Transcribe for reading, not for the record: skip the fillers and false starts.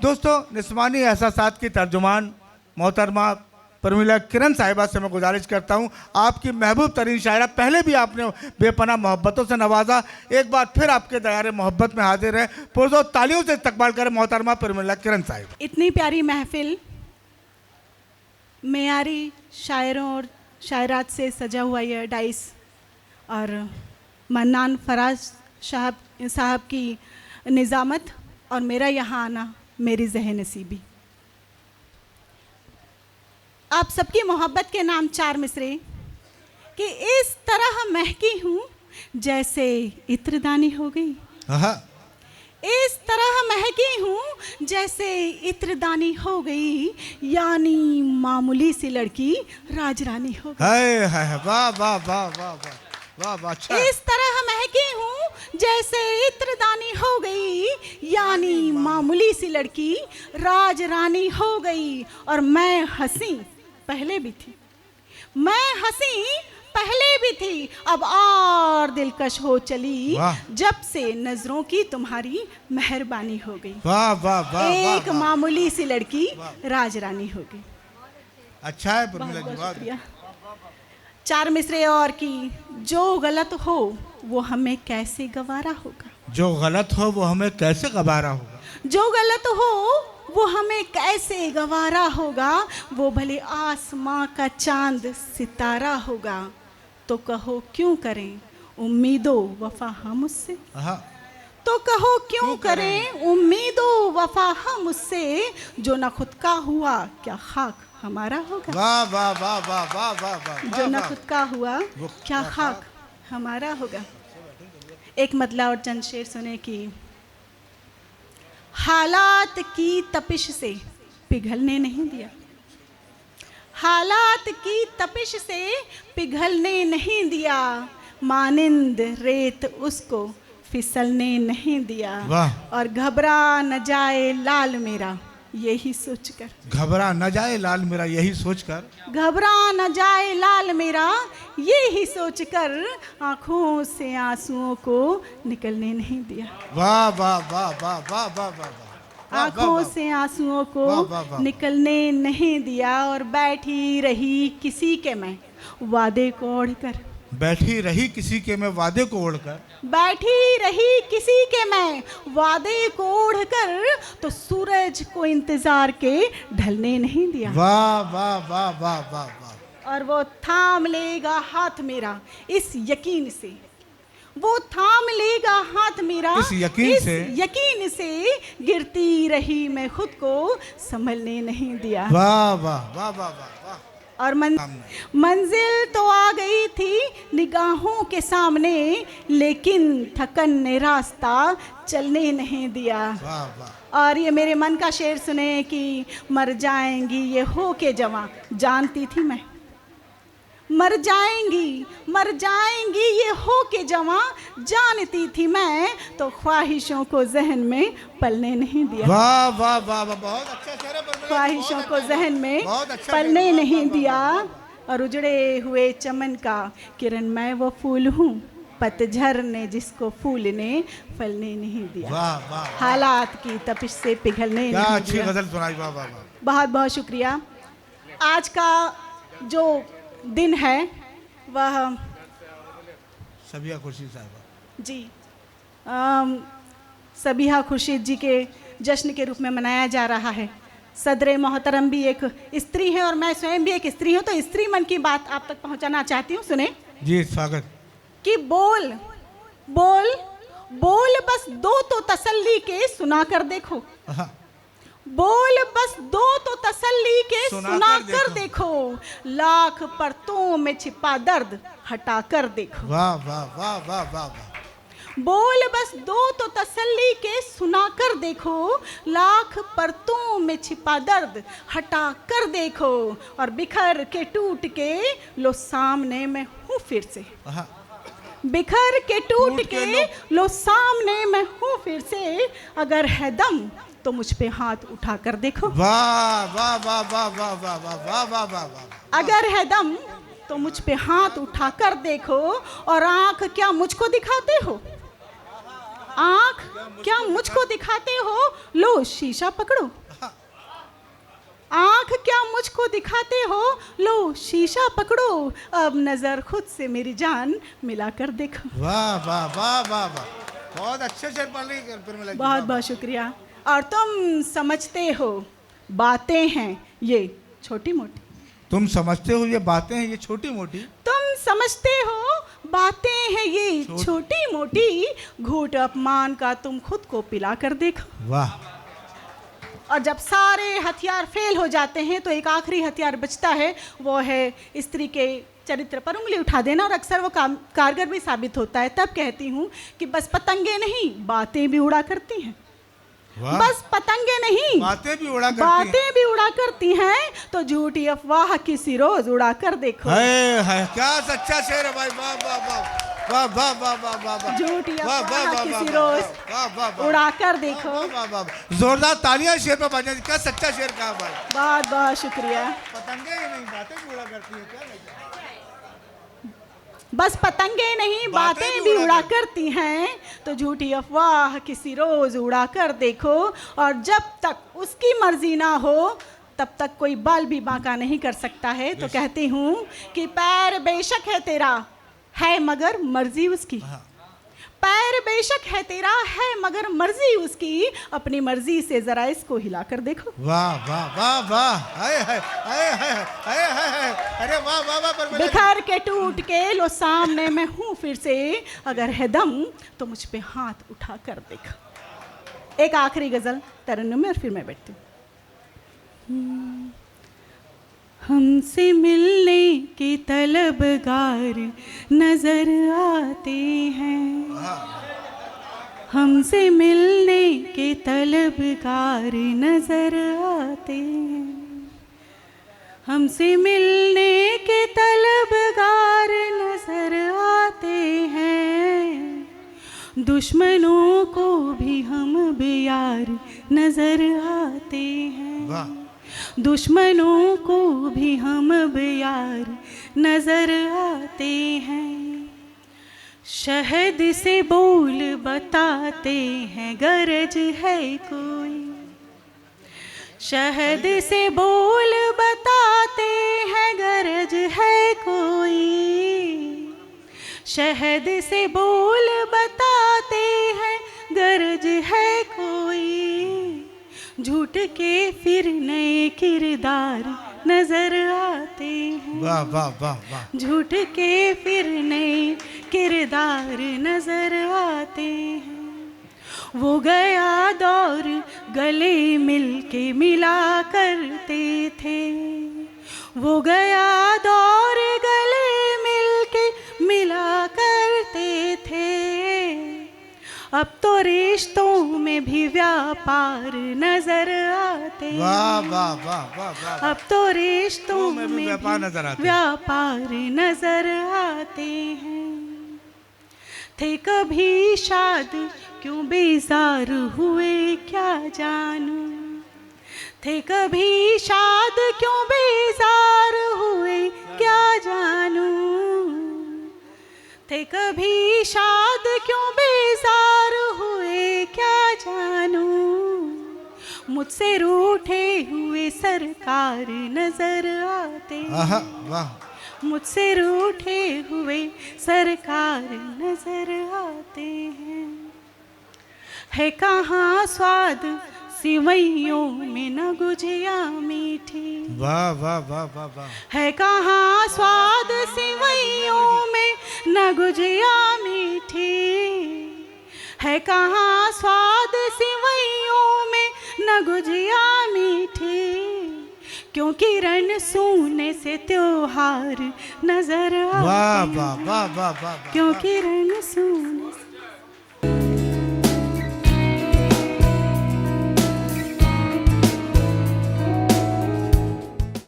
दोस्तों, निस्वानी एहसासात की तर्जुमान मोहतरमा प्रमिला किरण साहिबा से मैं गुजारिश करता हूं, आपकी महबूब तरीन शायरा, पहले भी आपने बेपनाह मोहब्बतों से नवाजा, एक बार फिर आपके दयारे मोहब्बत में हाजिर है। पुरजोर तालियों से इस्तकबाल करें मोहतरमा प्रमिला किरण साहिबा। इतनी प्यारी महफिल मेयारी शायरों और शायरात से सजा हुआ यह डाइस और मन्नान फराज साहब की निज़ामत और मेरा यहाँ आना मेरी ज़हन नसीबी। आप सबकी मोहब्बत के नाम चार मिसरे कि इस तरह महकी हूँ जैसे इत्रदानी हो गई, इस तरह महकी हूँ जैसे इत्रदानी हो गई, यानी मामूली सी लड़की राजरानी हो गई। वाह वाह वाह वाह वाह वाह, अच्छा। इस तरह महकी हूँ जैसे इत्रदानी हो गई, यानी मामूली सी लड़की राजरानी हो गई। और मैं हंसी पहले भी थी, मैं हंसी पहले भी थी, अब और दिलकश हो चली जब से नजरों की तुम्हारी मेहरबानी हो गई। वाह वाह वाह, एक मामूली सी लड़की राजरानी हो गई। अच्छा है प्रमिला जी, शुक्रिया। चार मिसरे और की, जो गलत हो वो हमें कैसे गवारा होगा, जो गलत हो वो हमें कैसे गवारा होगा, जो गलत हो वो हमें कैसे गवारा होगा, वो भले आसमां का चांद सितारा होगा। तो कहो क्यों करें उम्मीदों वफा हम उससे, तो कहो क्यों करें उम्मीदों वफा हम उससे, जो न खुद का हुआ क्या खाक हमारा होगा। वाह वाह वाह वाह वाह वाह वाह, जो न खुद का हुआ क्या खाक हमारा होगा। एक मतला और चंद शेर सुने कि हालात की तपिश से पिघलने नहीं दिया, हालात की तपिश से पिघलने नहीं दिया, मानिंद रेत उसको फिसलने नहीं दिया। और घबरा न जाए लाल मेरा यही सोचकर, घबरा न जाए लाल मेरा यही सोचकर, घबरा न जाए लाल मेरा यही सोचकर, आंखों से आंसुओं को निकलने नहीं दिया। वाह वाह वाह वाह वाह वाह वाह, आंखों से आंसुओं को निकलने नहीं दिया। और बैठी रही किसी के मैं वादे को ओढ़कर, बैठी रही किसी के मैं वादे को ओढ़कर, बैठी रही किसी के मैं वादे को ओढ़कर, तो सूरज को इंतजार के ढलने नहीं दिया। वाह वाह वाह वाह वाह वाह। और वो थाम लेगा हाथ मेरा इस यकीन से, वो थाम लेगा हाथ मेरा इस यकीन से, गिरती रही मैं खुद को संभलने नहीं दिया। वाह वाह वाह वाह वाह। और मंजिल तो आ गई थी निगाहों के सामने, लेकिन थकन ने रास्ता चलने नहीं दिया। वाह वाह। और ये मेरे मन का शेर सुने कि मर जाएंगी ये हो के जवां, जानती थी मैं, मर जाएंगी ये हो के जवां, जानती थी मैं, तो ख्वाहिशों को जहन में पलने नहीं दिया। वाह वाह वाह वाह, बहुत अच्छा शेर है। ख्वाहिशों को जहन में पलने नहीं दिया। और उजड़े हुए चमन का किरण मैं वो फूल हूँ, पतझड़ ने जिसको फूल ने फलने नहीं दिया। वाह वाह। हालात की तपिश से पिघलने नहीं दिया। अच्छी गजल सुनाई। वाह वाह वाह, बहुत बहुत शुक्रिया। आज का जो दिन है वह सबिहा खुर्शीद साहिबा जी सबिहा खुर्शीद जी के जश्न के रूप में मनाया जा रहा है। सदर मोहतरम भी एक स्त्री है और मैं स्वयं भी एक स्त्री हूँ, तो स्त्री मन की बात आप तक पहुँचाना चाहती हूँ। सुने जी, स्वागत। कि बोल बोल बोल बस दो तो तसल्ली के सुना कर देखो, बोल बस दो तो तसल्ली के सुना कर देखो, लाख परतों में छिपा दर्द हटा कर देखो। वाह वाह वाह वाह वाह वाह। बोल बस दो तो तसल्ली के सुना कर देखो, लाख परतों में छिपा दर्द हटा कर देखो। और बिखर के टूट के लो सामने मैं हूँ फिर से, बिखर के टूट के लो सामने मैं हूँ फिर से, अगर है दम तो मुझ पे हाथ उठा कर देखो। वाह वाह वाह वाह वाह वाह वाह वाह वाह वाह वाह। अगर है दम तो मुझ पे हाथ उठा कर देखो, और आंख क्या मुझको दिखाते हो, आंख क्या मुझको दिखाते हो, लो शीशा पकड़ो। आंख क्या मुझको दिखाते हो, लो शीशा पकड़ो, अब नजर खुद से मेरी जान मिलाकर देखो। वाह वाह वाह वाह वाह, बहुत अच्छे शेर पढ़ रही है। बहुत बहुत शुक्रिया। और तुम समझते हो बातें हैं ये छोटी मोटी, तुम समझते हो ये बातें हैं ये छोटी मोटी, तुम समझते हो बातें हैं ये छोटी मोटी, घूंट अपमान का तुम खुद को पिला कर देखो। वाह। और जब सारे हथियार फेल हो जाते हैं तो एक आखिरी हथियार बचता है, वो है स्त्री के चरित्र पर उंगली उठा देना, और अक्सर वो कारगर भी साबित होता है। तब कहती हूँ कि बस पतंगे नहीं बातें भी उड़ा करती हैं। बस पतंगे नहीं बातें भी उड़ा करती हैं, तो झूठी अफवाह किसी रोज उड़ा कर देखो। है क्या सच्चा शेर है भाई, वाह वाह वाह वाह वाह वाह वाह वाह वाह, झूठी अफवाह किसी रोज उड़ा कर देखो। जोरदार तालियां शेर पर बजाने, क्या सच्चा शेर कहा भाई, बहुत बहुत शुक्रिया। पतंगे ही नहीं बातें भी उड़ा करती है क्या? बस पतंगे नहीं बातें भी उड़ा करती हैं, तो झूठी अफवाह किसी रोज उड़ा कर देखो। और जब तक उसकी मर्जी ना हो तब तक कोई बाल भी बांका नहीं कर सकता है। तो कहती हूँ कि पैर बेशक है तेरा है मगर मर्जी उसकी, पैर बेशक है तेरा है मगर मर्जी उसकी, अपनी मर्जी से जरा इसको हिला कर देखो। वाह वाह वाह वाह, अरे वाह वाह वाह। बिखर के टूट के लो सामने मैं हूँ फिर से, अगर है दम तो मुझ पे हाथ उठा कर देखो। एक आखिरी गजल तरन्नुम में और फिर मैं बैठती हूँ। हमसे मिलने के तलबगार नजर आते हैं, हमसे मिलने के तलबगार नजर आते हैं, हमसे मिलने के तलबगार नजर आते हैं, दुश्मनों को भी हम बेयार नजर आते हैं, दुश्मनों को भी हम बेयार नजर आते हैं। शहद से बोल बताते हैं गरज है कोई, शहद से बोल बताते हैं गरज है कोई, शहद से बोल बताते हैं गरज है कोई, झूठ के फिर नए किरदार नजर आते हैं। वाह वाह वाह वाह। झूठ के फिर नए किरदार नजर आते हैं। वो गया दौर गले मिल के मिला करते थे, वो गया दौर गले मिल के मिला करते थे, अब तो रिश्तों में भी व्यापार नजर आते। वाह वाह वाह वाह वाह। अब तो रिश्तों में भी व्यापार नजर आते हैं। थे कभी शाद क्यों बेजार हुए क्या जानूं, थे कभी शाद क्यों बेजार हुए क्या जानूं, थे कभी शाद क्यों बेजार हुए क्या जानूं, मुझसे रूठे हुए सरकार नजर आते हैं, मुझसे रूठे हुए सरकार नजर आते हैं। है कहाँ स्वाद सिवैयों में न गुजिया मीठी, वाह वाह वाह वाह वाह। है कहाँ स्वाद सिवैयों में न गुजिया मीठी, है कहाँ स्वाद सिवैयों में न गुजिया मीठी, क्यों किरण सूने से त्योहार नजर आते हैं, वाह वाह वाह वाह वाह। क्यों किरण सूने